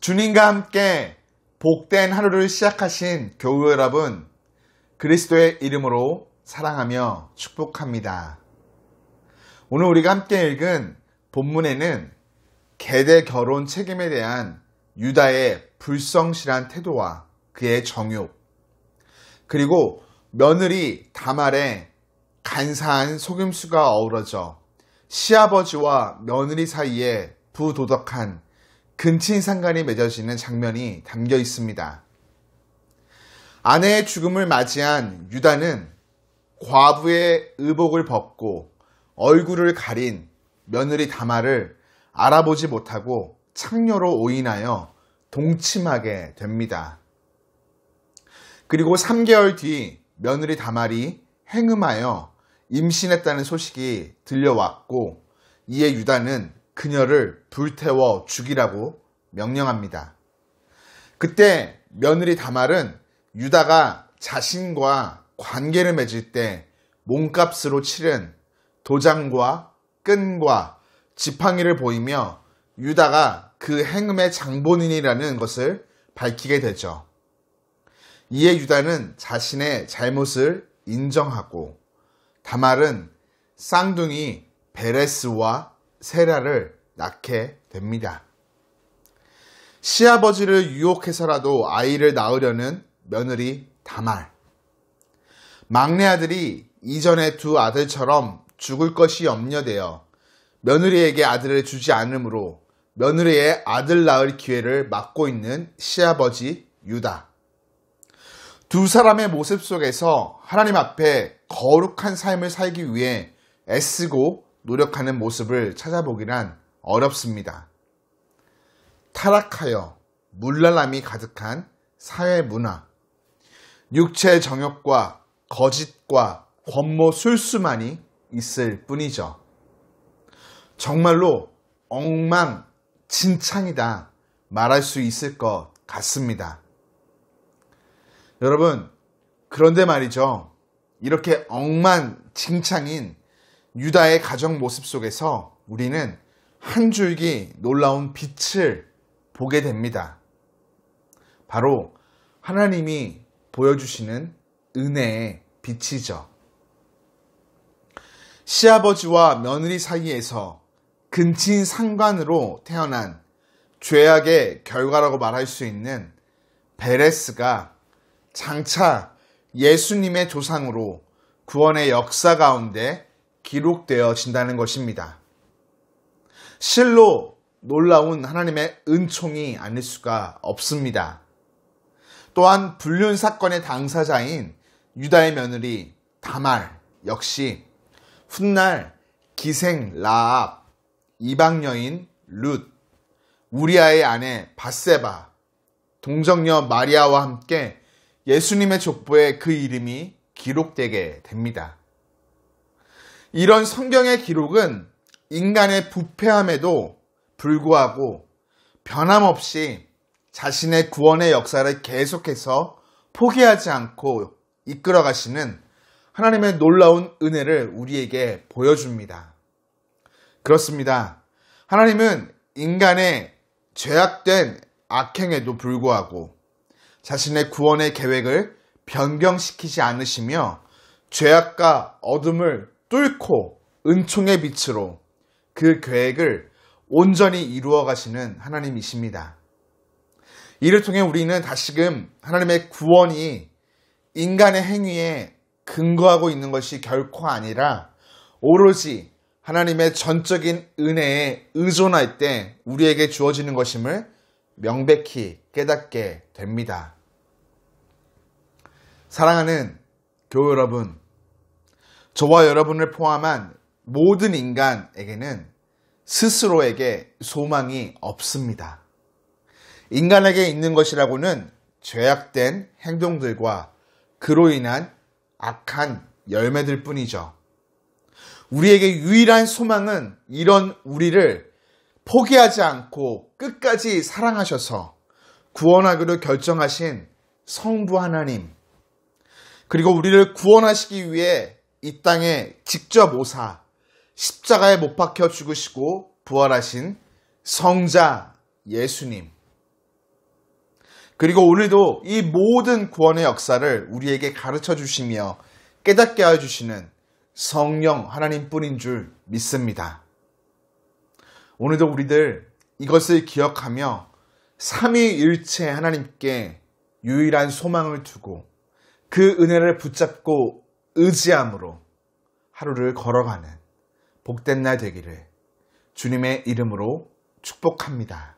주님과 함께 복된 하루를 시작하신 교우 여러분, 그리스도의 이름으로 사랑하며 축복합니다. 오늘 우리가 함께 읽은 본문에는 계대 결혼 책임에 대한 유다의 불성실한 태도와 그의 정욕, 그리고 며느리 다말의 간사한 속임수가 어우러져 시아버지와 며느리 사이에 부도덕한 근친상간이 맺어지는 장면이 담겨 있습니다. 아내의 죽음을 맞이한 유다는 과부의 의복을 벗고 얼굴을 가린 며느리 다말을 알아보지 못하고 창녀로 오인하여 동침하게 됩니다. 그리고 3개월 뒤 며느리 다말이 행음하여 임신했다는 소식이 들려왔고, 이에 유다는 그녀를 불태워 죽이라고 명령합니다. 그때 며느리 다말은 유다가 자신과 관계를 맺을 때 몸값으로 치른 도장과 끈과 지팡이를 보이며 유다가 그 행음의 장본인이라는 것을 밝히게 되죠. 이에 유다는 자신의 잘못을 인정하고 다말은 쌍둥이 베레스와 세라를 낳게 됩니다. 시아버지를 유혹해서라도 아이를 낳으려는 며느리 다말. 막내 아들이 이전의 두 아들처럼 죽을 것이 염려되어 며느리에게 아들을 주지 않으므로 며느리의 아들 낳을 기회를 막고 있는 시아버지 유다. 두 사람의 모습 속에서 하나님 앞에 거룩한 삶을 살기 위해 애쓰고 노력하는 모습을 찾아보기란 어렵습니다. 타락하여 문랄함이 가득한 사회 문화, 육체 정욕과 거짓과 권모 술수만이 있을 뿐이죠. 정말로 엉망진창이다 말할 수 있을 것 같습니다. 여러분, 그런데 말이죠. 이렇게 엉망진창인 유다의 가정 모습 속에서 우리는 한 줄기 놀라운 빛을 보게 됩니다. 바로 하나님이 보여주시는 은혜의 빛이죠. 시아버지와 며느리 사이에서 근친상간으로 태어난 죄악의 결과라고 말할 수 있는 베레스가 장차 예수님의 조상으로 구원의 역사 가운데 기록되어진다는 것입니다. 실로 놀라운 하나님의 은총이 아닐 수가 없습니다. 또한 불륜 사건의 당사자인 유다의 며느리 다말 역시 훗날 기생 라합, 이방 여인 룻, 우리아의 아내 밧세바, 동정녀 마리아와 함께 예수님의 족보에 그 이름이 기록되게 됩니다. 이런 성경의 기록은 인간의 부패함에도 불구하고 변함없이 자신의 구원의 역사를 계속해서 포기하지 않고 이끌어 가시는 하나님의 놀라운 은혜를 우리에게 보여줍니다. 그렇습니다. 하나님은 인간의 죄악된 악행에도 불구하고 자신의 구원의 계획을 변경시키지 않으시며 죄악과 어둠을 뚫고 은총의 빛으로 그 계획을 온전히 이루어 가시는 하나님이십니다. 이를 통해 우리는 다시금 하나님의 구원이 인간의 행위에 근거하고 있는 것이 결코 아니라 오로지 하나님의 전적인 은혜에 의존할 때 우리에게 주어지는 것임을 명백히 깨닫게 됩니다. 사랑하는 교우 여러분, 저와 여러분을 포함한 모든 인간에게는 스스로에게 소망이 없습니다. 인간에게 있는 것이라고는 죄악된 행동들과 그로 인한 악한 열매들 뿐이죠. 우리에게 유일한 소망은 이런 우리를 포기하지 않고 끝까지 사랑하셔서 구원하기로 결정하신 성부 하나님, 그리고 우리를 구원하시기 위해 이 땅에 직접 오사 십자가에 못 박혀 죽으시고 부활하신 성자 예수님, 그리고 오늘도 이 모든 구원의 역사를 우리에게 가르쳐 주시며 깨닫게 하여 주시는 성령 하나님뿐인 줄 믿습니다. 오늘도 우리들 이것을 기억하며 삼위일체 하나님께 유일한 소망을 두고 그 은혜를 붙잡고 의지함으로 하루를 걸어가는 복된 날 되기를 주님의 이름으로 축복합니다.